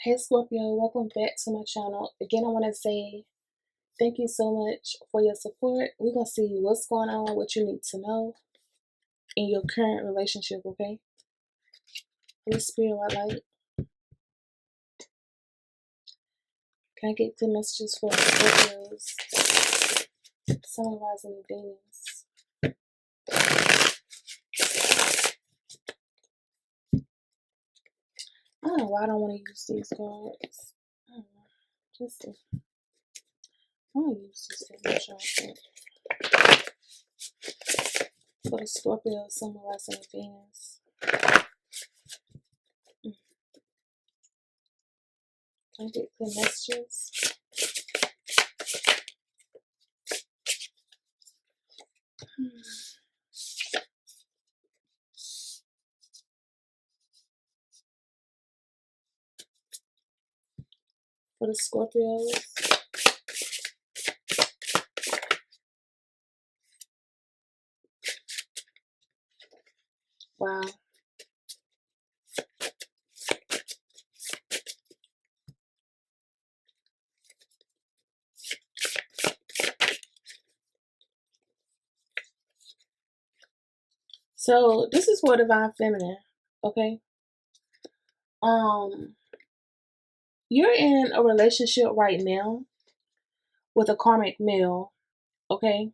Hey Scorpio, welcome back to my channel. Again, I want to say thank you so much for your support. We're going to see what's going on, what you need to know in your current relationship, okay? Holy Spirit, white light. Can I get clear messages for the Scorpios? Sun, rising, and Venus. I don't know why I don't want to use these cards. I don't know. Just see. I don't use these so much, I think. For the Scorpio, Sun, rising, and Venus. Can I get clear messages? For the Scorpios. Wow. So this is for Divine Feminine, okay? You're in a relationship right now with a karmic male, okay?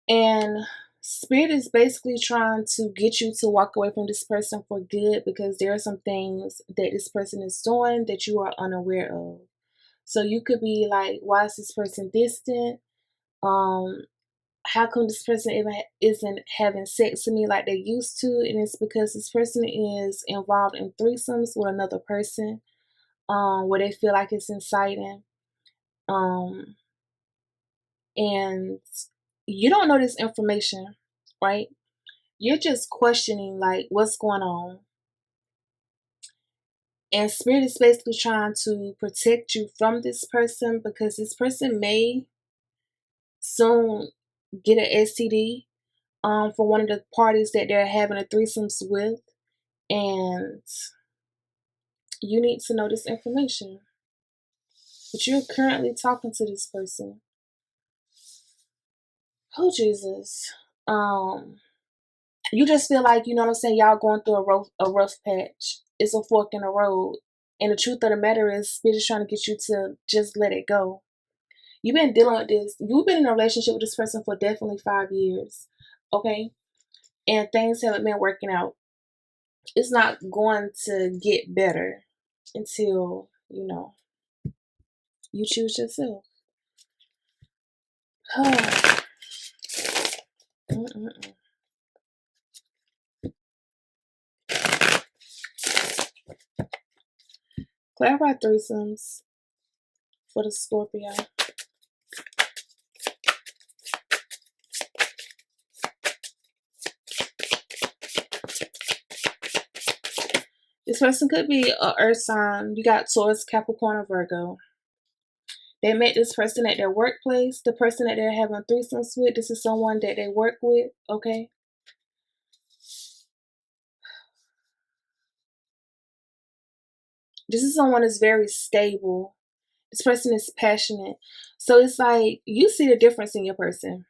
And Spirit is basically trying to get you to walk away from this person for good because there are some things that this person is doing that you are unaware of. So you could be like, why is this person distant? How come this person even isn't having sex with me like they used to? And it's because this person is involved in threesomes with another person, where they feel like it's inciting. And you don't know this information, right? You're just questioning like what's going on. And Spirit is basically trying to protect you from this person because this person may soon get an STD for one of the parties that they're having a threesomes with. And you need to know this information. But you're currently talking to this person. Oh, Jesus. You just feel like, you know what I'm saying, y'all going through a rough patch. It's a fork in the road. And the truth of the matter is, Spirit is trying to get you to just let it go. You've been dealing with this. You've been in a relationship with this person for definitely 5 years. Okay? And things haven't been working out. It's not going to get better until, you know, you choose yourself. Clarify threesomes for the Scorpio. This person could be an earth sign. You got Taurus, Capricorn, or Virgo. They met this person at their workplace. The person that they're having threesomes with, this is someone that they work with, okay? This is someone that's very stable. This person is passionate. So it's like you see the difference in your person.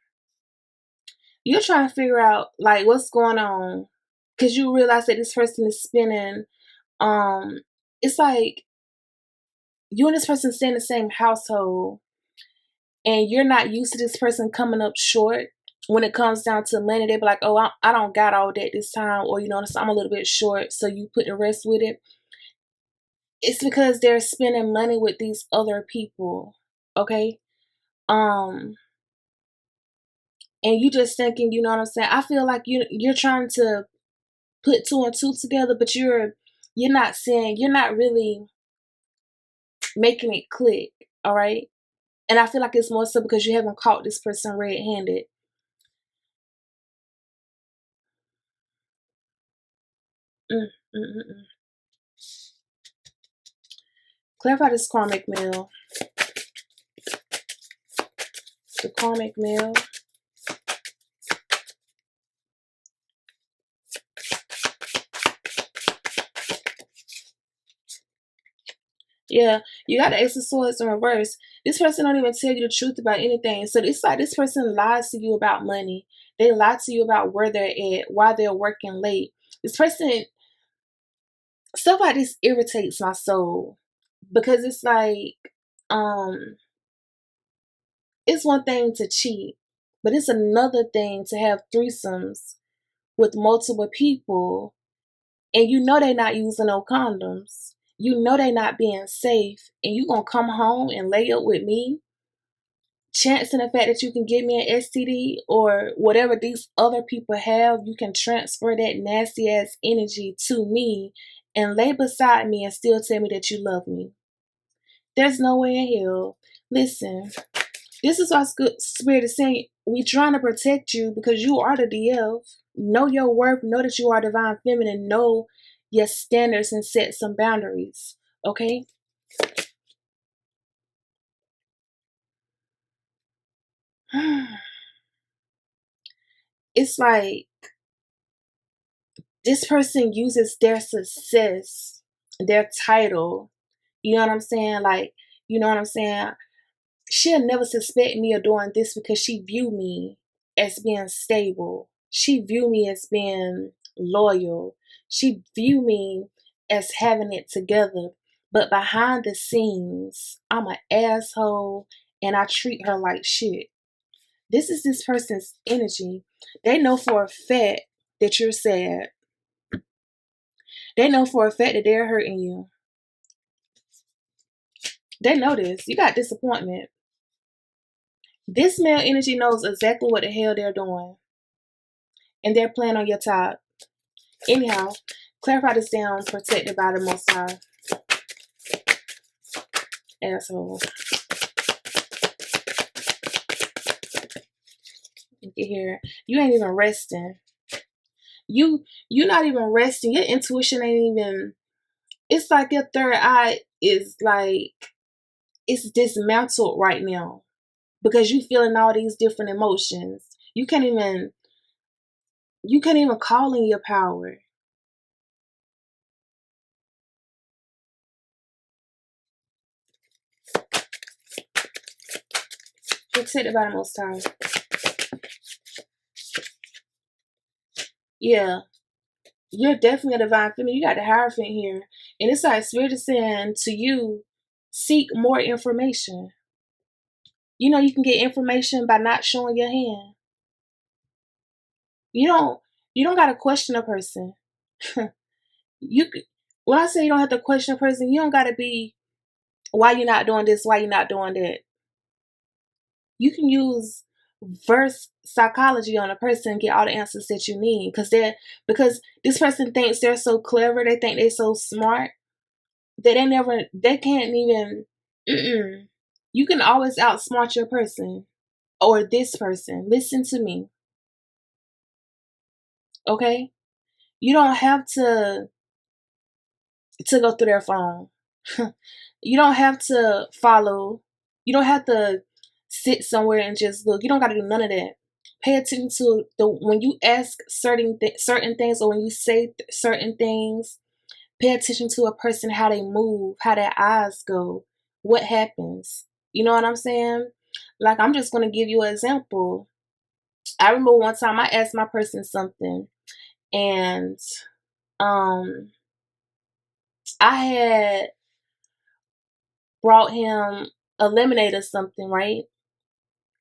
You're trying to figure out like what's going on because you realize that this person is spending, it's like you and this person stay in the same household and you're not used to this person coming up short when it comes down to money. They be like, oh, I don't got all that this time, or you know, I'm a little bit short, so you put the rest with it. It's because they're spending money with these other people, okay? And you just thinking, you know what I'm saying? I feel like you're trying to put two and two together, but you're not saying, you're not really making it click, all right? And I feel like it's more so because you haven't caught this person red-handed. Clarify this karmic male. The karmic male. Yeah, you got the Ace of Swords in reverse. This person don't even tell you the truth about anything. So it's like this person lies to you about money. They lie to you about where they're at, why they're working late. This person, stuff like this irritates my soul because it's like, um, it's one thing to cheat, but it's another thing to have threesomes with multiple people, and you know they're not using no condoms. You know they're not being safe, and you gonna come home and lay up with me, chancing the fact that you can give me an STD or whatever these other people have. You can transfer that nasty ass energy to me and lay beside me and still tell me that you love me. There's no way in hell. Listen, this is why Spirit is saying we trying to protect you because you are the DF. Know your worth. Know that you are divine feminine. Know your standards and set some boundaries. Okay? It's like this person uses their success, their title. You know what I'm saying? Like, you know what I'm saying? She'll never suspect me of doing this because she view me as being stable. She view me as being loyal. She view me as having it together. But behind the scenes, I'm an asshole and I treat her like shit. This is this person's energy. They know for a fact that you're sad. They know for a fact that they're hurting you. They know this. You got disappointment. This male energy knows exactly what the hell they're doing. And they're playing on your top. Anyhow, clarify this down, protected by the Most High. Asshole. Look at here. You ain't even resting. You're not even resting. Your intuition ain't even. It's like your third eye is like it's dismantled right now because you feeling all these different emotions. You can't even call in your power. Protected by the Most High. Yeah. You're definitely a divine feminine. You got the Hierophant here. And it's like Spirit is saying to you, seek more information. You know you can get information by not showing your hand. You don't gotta question a person. you When I say you don't have to question a person, you don't gotta be why you're not doing this, why you're not doing that. You can use verse psychology on a person and get all the answers that you need. Because this person thinks they're so clever, they think they're so smart. They can't even, you can always outsmart your person or this person. Listen to me, okay? You don't have to go through their phone. You don't have to follow. You don't have to sit somewhere and just look. You don't got to do none of that. Pay attention to when you ask certain things or when you say certain things. Pay attention to a person, how they move, how their eyes go, what happens. You know what I'm saying? Like, I'm just going to give you an example. I remember one time I asked my person something, and I had brought him a lemonade or something, right?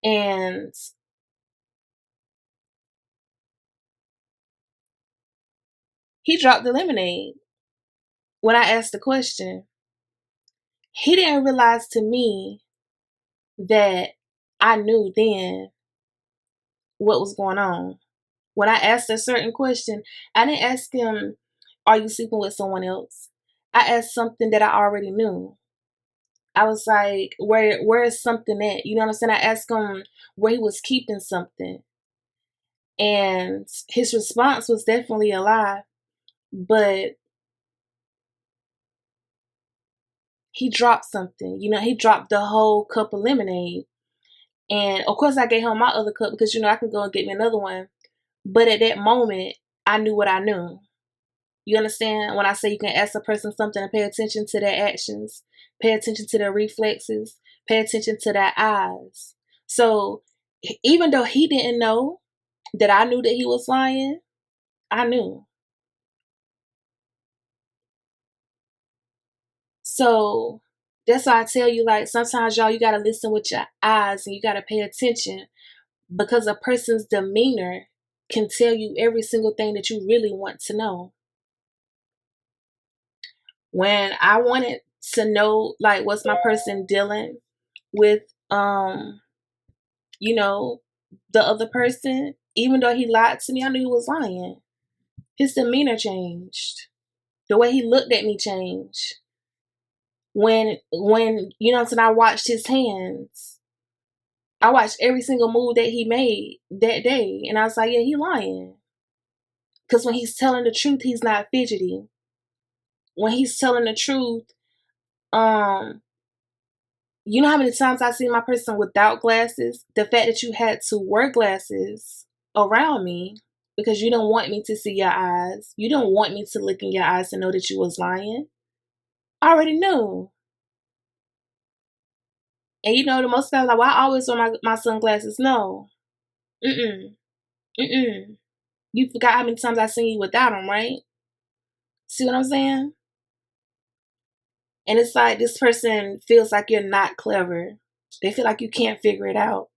And he dropped the lemonade when I asked the question. He didn't realize to me that I knew then what was going on. When I asked a certain question, I didn't ask him, are you sleeping with someone else? I asked something that I already knew. I was like, where is something at? You know what I'm saying? I asked him where he was keeping something. And his response was definitely a lie. But he dropped something. You know, he dropped the whole cup of lemonade. And of course I gave him my other cup because, I could go and get me another one. But at that moment, I knew what I knew. You understand when I say you can ask a person something and pay attention to their actions, pay attention to their reflexes, pay attention to their eyes. So even though he didn't know that I knew that he was lying, I knew. So that's why I tell you, like, sometimes y'all, you got to listen with your eyes and you got to pay attention, because a person's demeanor can tell you every single thing that you really want to know. When I wanted to know, like, what's my person dealing with, you know, the other person, even though he lied to me, I knew he was lying. His demeanor changed. The way he looked at me changed. When you know what I'm saying, I watched his hands. I watched every single move that he made that day. And I was like, yeah, he lying. Because when he's telling the truth, he's not fidgety. When he's telling the truth, you know how many times I've seen my person without glasses? The fact that you had to wear glasses around me because you don't want me to see your eyes. You don't want me to look in your eyes to know that you was lying. I already knew. And you know, the most guys like, well, I always wear my sunglasses. No. Mm-mm. Mm-mm. You forgot how many times I seen you without them, right? See what I'm saying? And it's like this person feels like you're not clever. They feel like you can't figure it out.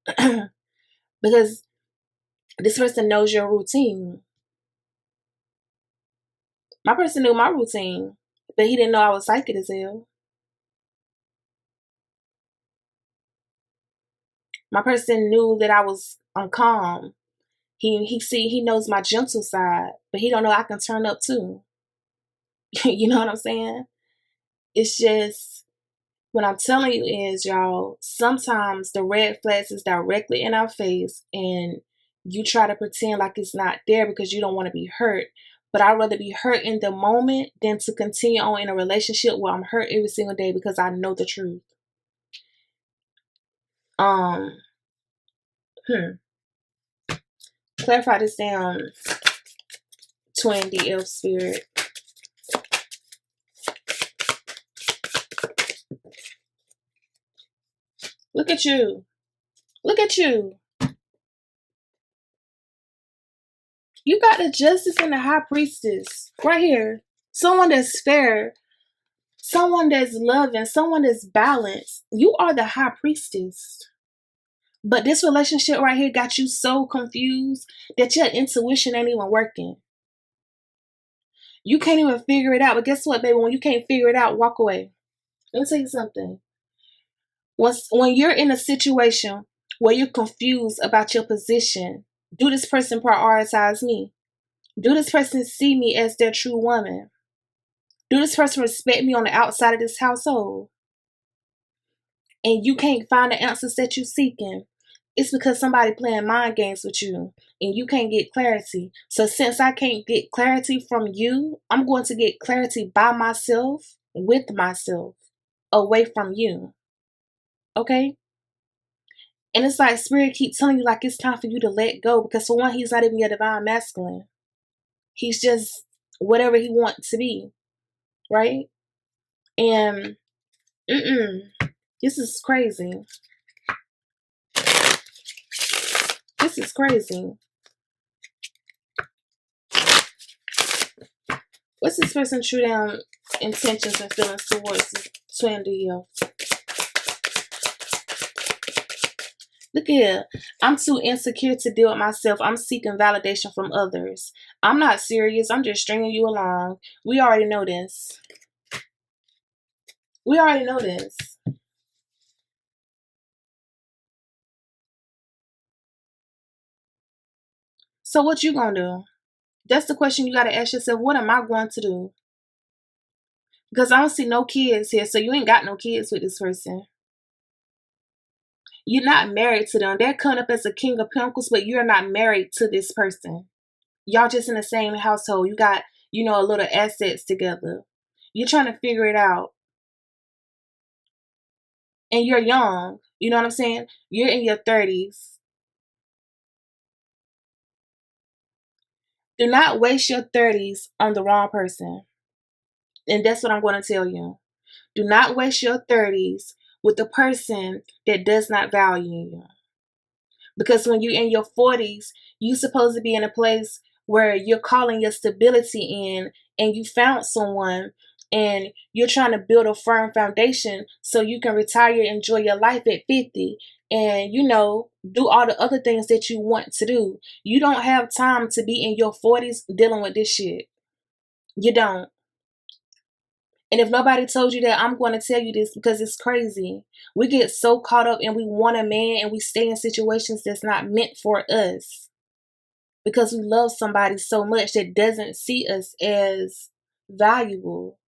Because this person knows your routine. My person knew my routine, but he didn't know I was psychic as hell. My person knew that I'm calm. He knows my gentle side, but he don't know I can turn up too. You know what I'm saying? It's just, what I'm telling you is, y'all, sometimes the red flags is directly in our face and you try to pretend like it's not there because you don't want to be hurt. But I'd rather be hurt in the moment than to continue on in a relationship where I'm hurt every single day because I know the truth. Um, Clarify this down, twin DF spirit. Look at you. Look at you. You got the justice and the high priestess right here. Someone that's fair, someone that's loving, someone that's balanced. You are the high priestess. But this relationship right here got you so confused that your intuition ain't even working. You can't even figure it out. But guess what, baby? When you can't figure it out, walk away. Let me tell you something. When you're in a situation where you're confused about your position, do this person prioritize me? Do this person see me as their true woman? Do this person respect me on the outside of this household? And you can't find the answers that you're seeking. It's because somebody playing mind games with you and you can't get clarity. So since I can't get clarity from you, I'm going to get clarity by myself, with myself, away from you. Okay? And it's like spirit keep telling you like it's time for you to let go, because for one, he's not even your divine masculine. He's just whatever he wants to be. Right? And this is crazy. This is crazy. What's this person's true down intentions and feelings towards this twin DL? Look here. I'm too insecure to deal with myself. I'm seeking validation from others. I'm not serious. I'm just stringing you along. We already know this. We already know this. So what you gonna do? That's the question you gotta ask yourself. What am I going to do? Because I don't see no kids here. So you ain't got no kids with this person. You're not married to them. They're coming up as a king of pentacles, but you're not married to this person. Y'all just in the same household. You got, a little assets together. You're trying to figure it out. And you're young. You know what I'm saying? You're in your 30s. Do not waste your 30s on the wrong person. And that's what I'm going to tell you. Do not waste your 30s with a person that does not value you. Because when you're in your 40s, you're supposed to be in a place where you're calling your stability in, and you found someone and you're trying to build a firm foundation so you can retire, enjoy your life at 50, and do all the other things that you want to do. You don't have time to be in your 40s dealing with this shit. You don't. And if nobody told you that, I'm going to tell you this because it's crazy. We get so caught up and we want a man and we stay in situations that's not meant for us because we love somebody so much that doesn't see us as valuable.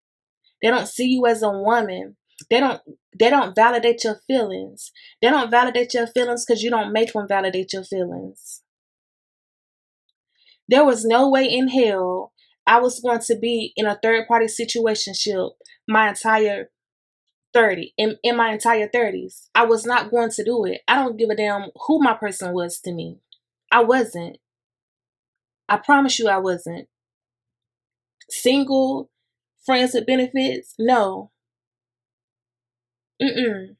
They don't see you as a woman. They don't validate your feelings. They don't validate your feelings because you don't make them validate your feelings. There was no way in hell I was going to be in a third party situationship my entire 30 in my entire 30s. I was not going to do it. I don't give a damn who my person was to me. I wasn't. I promise you I wasn't. Single, friends with benefits? No. Mm-mm.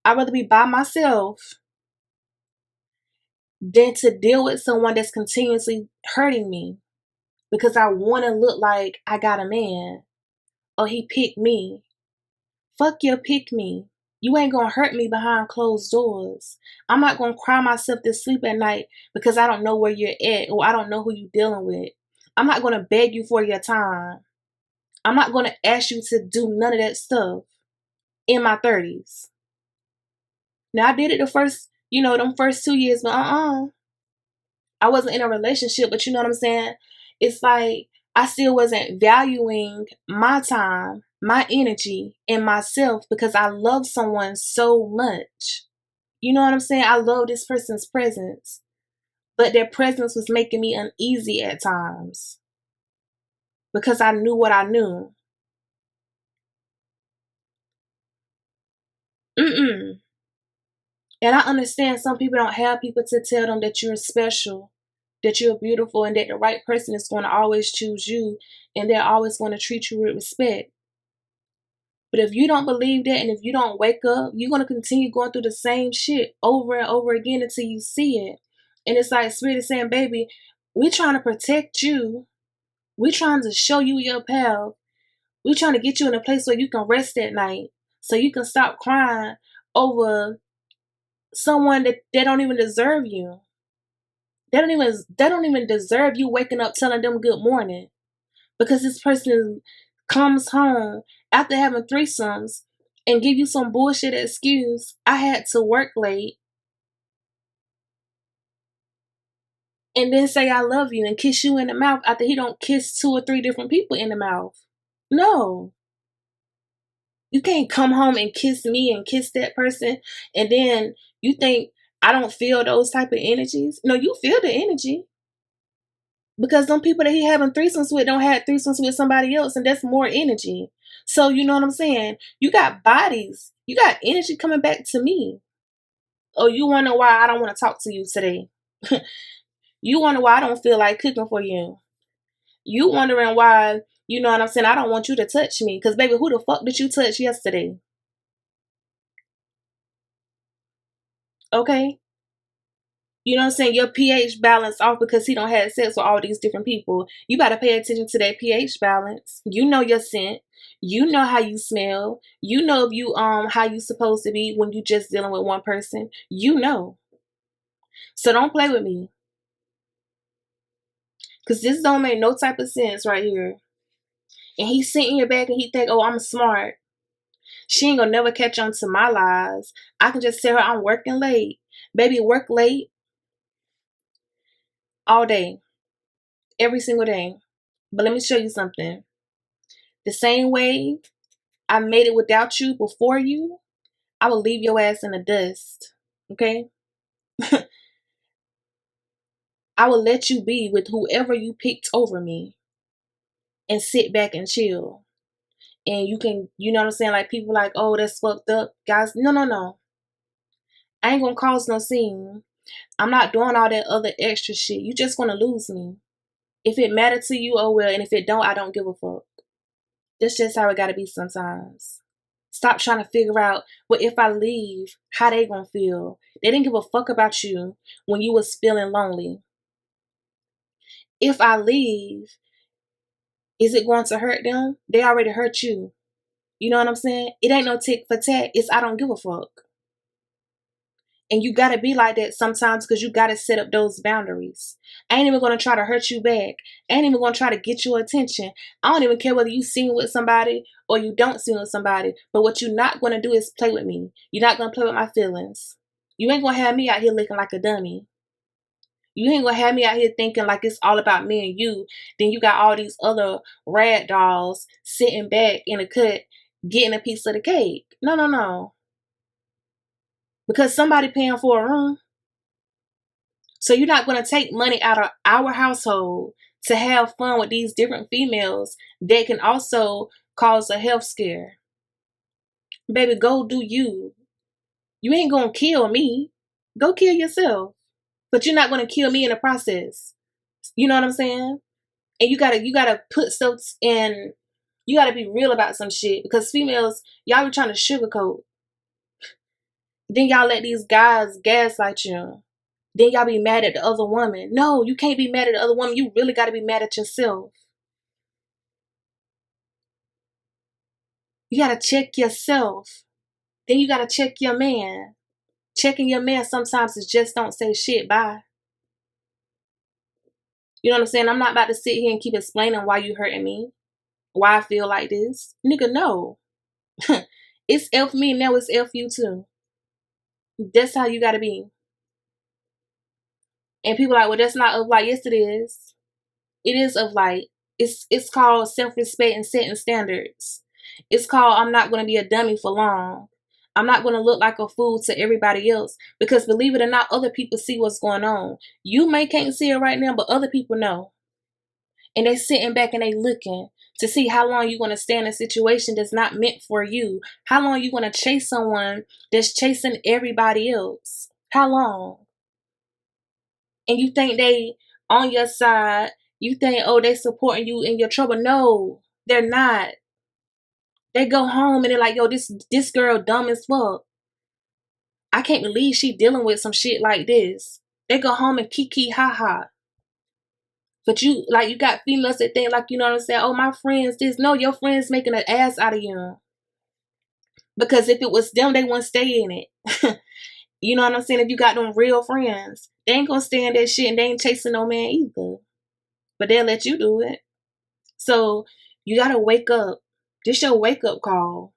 I'd rather be by myself than to deal with someone that's continuously hurting me because I want to look like I got a man or he picked me. Fuck your pick me. You ain't gonna hurt me behind closed doors. I'm not gonna cry myself to sleep at night because I don't know where you're at or I don't know who you're dealing with. I'm not gonna beg you for your time. I'm not gonna ask you to do none of that stuff in my 30s. Now I did it them first 2 years, but I wasn't in a relationship, but you know what I'm saying? It's like I still wasn't valuing my time, my energy, and myself because I love someone so much. You know what I'm saying? I love this person's presence, but their presence was making me uneasy at times because I knew what I knew. Mm-mm. And I understand some people don't have people to tell them that you're special, that you're beautiful, and that the right person is going to always choose you and they're always going to treat you with respect. But if you don't believe that and if you don't wake up, you're going to continue going through the same shit over and over again until you see it. And it's like Spirit is saying, baby, we're trying to protect you. We're trying to show you your path. We're trying to get you in a place where you can rest at night so you can stop crying over someone that they don't even deserve you. They don't even deserve you waking up telling them good morning because this person comes home after having threesomes and give you some bullshit excuse. I had to work late and then say I love you and kiss you in the mouth after he don't kiss 2 or 3 different people in the mouth. No. You can't come home and kiss me and kiss that person and then you think I don't feel those type of energies. No, you feel the energy. Because them people that he having threesomes with don't have threesomes with somebody else, and that's more energy. So you know what I'm saying? You got bodies. You got energy coming back to me. Oh, you wonder why I don't want to talk to you today. You wonder why I don't feel like cooking for you. You wondering why, you know what I'm saying, I don't want you to touch me. Because baby, who the fuck did you touch yesterday? Okay? You know what I'm saying? Your pH balance off because he don't have sex with all these different people. You gotta pay attention to that pH balance. You know your scent. You know how you smell. You know if you how you supposed to be when you just dealing with one person. You know. So don't play with me. Cause this don't make no type of sense right here. And he sitting here back and he think, oh, I'm smart. She ain't gonna never catch on to my lies. I can just tell her I'm working late. Baby, work late all day. Every single day. But let me show you something. The same way I made it without you before you, I will leave your ass in the dust. Okay? I will let you be with whoever you picked over me and sit back and chill. And you can, you know what I'm saying? Like people like, oh, that's fucked up. Guys, no. I ain't gonna cause no scene. I'm not doing all that other extra shit. You just gonna lose me. If it mattered to you, oh well. And if it don't, I don't give a fuck. That's just how it gotta be sometimes. Stop trying to figure out, well, if I leave, how they gonna feel. They didn't give a fuck about you when you was feeling lonely. If I leave, is it going to hurt them? They already hurt you. You know what I'm saying? It ain't no tick for tack. It's I don't give a fuck. And you gotta be like that sometimes because you gotta set up those boundaries. I ain't even gonna try to hurt you back. I ain't even gonna try to get your attention. I don't even care whether you sing with somebody or you don't sing with somebody. But what you're not gonna do is play with me. You're not gonna play with my feelings. You ain't gonna have me out here looking like a dummy. You ain't gonna have me out here thinking like it's all about me and you. Then you got all these other rad dolls sitting back in a cut getting a piece of the cake. No, no, no. Because somebody paying for a room. So you're not going to take money out of our household to have fun with these different females that can also cause a health scare. Baby, go do you. You ain't going to kill me. Go kill yourself. But you're not going to kill me in the process. You know what I'm saying? And you gotta put stuff in, you gotta be real about some shit. Because females, y'all be trying to sugarcoat. Then y'all let these guys gaslight you. Then y'all be mad at the other woman. No, you can't be mad at the other woman. You really got to be mad at yourself. You got to check yourself. Then you got to check your man. Checking your man sometimes is just don't say shit. Bye. You know what I'm saying? I'm not about to sit here and keep explaining why you hurting me. Why I feel like this. Nigga, no. It's F me, now it's F you too. That's how you got to be. And people are like, well, that's not of light. Yes, it is. It is of light. It's called self-respect and setting standards. It's called I'm not going to be a dummy for long. I'm not going to look like a fool to everybody else. Because believe it or not, other people see what's going on. You may can't see it right now, but other people know. And they sitting back and they looking to see how long you're going to stay in a situation that's not meant for you. How long you going to chase someone that's chasing everybody else. How long? And you think they on your side. You think, oh, they supporting you in your trouble. No, they're not. They go home and they're like, yo, this girl dumb as fuck. I can't believe she dealing with some shit like this. They go home and kiki ha ha. But you got females that think like, you know what I'm saying? Oh, my friends this. No, your friends making an ass out of you. Because if it was them, they wouldn't stay in it. You know what I'm saying? If you got them real friends, they ain't gonna stay in that shit and they ain't chasing no man either. But they'll let you do it. So you gotta wake up. This your wake up call.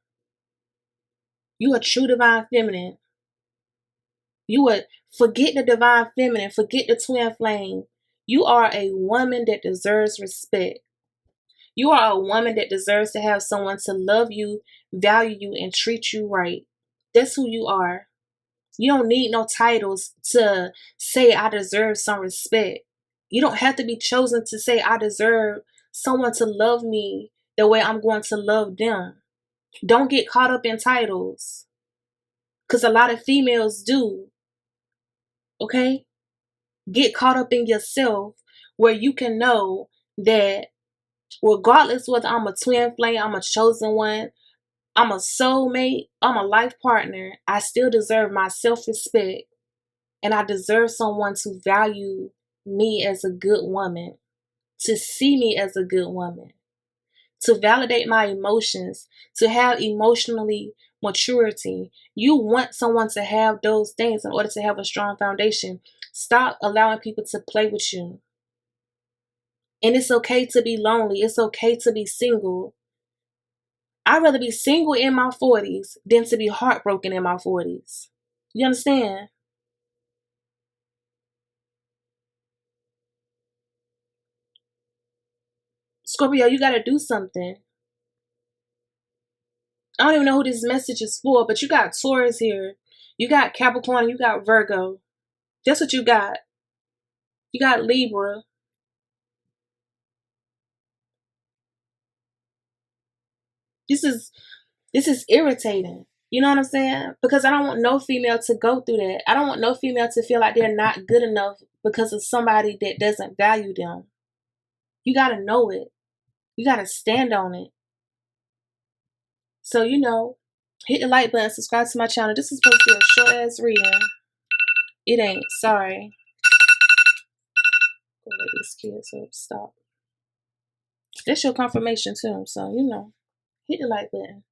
You a true divine feminine. You would forget the divine feminine, forget the twin flame. You are a woman that deserves respect. You are a woman that deserves to have someone to love you, value you, and treat you right. That's who you are. You don't need no titles to say I deserve some respect. You don't have to be chosen to say I deserve someone to love me the way I'm going to love them. Don't get caught up in titles. Because a lot of females do. Okay? Get caught up in yourself where you can know that regardless whether I'm a twin flame, I'm a chosen one, I'm a soulmate, I'm a life partner, I still deserve my self-respect. And I deserve someone to value me as a good woman, to see me as a good woman, to validate my emotions, to have emotionally maturity. You want someone to have those things in order to have a strong foundation. Stop allowing people to play with you. And it's okay to be lonely. It's okay to be single. I'd rather be single in my 40s than to be heartbroken in my 40s. You understand? Scorpio, you got to do something. I don't even know who this message is for, but you got Taurus here. You got Capricorn. You got Virgo. That's what you got. You got Libra. This is irritating. You know what I'm saying? Because I don't want no female to go through that. I don't want no female to feel like they're not good enough because of somebody that doesn't value them. You got to know it. You got to stand on it. So, hit the like button, subscribe to my channel. This is supposed to be a short ass reading. It ain't. Sorry. Go wake these kids up. Stop. That's your confirmation too. So, hit the like button.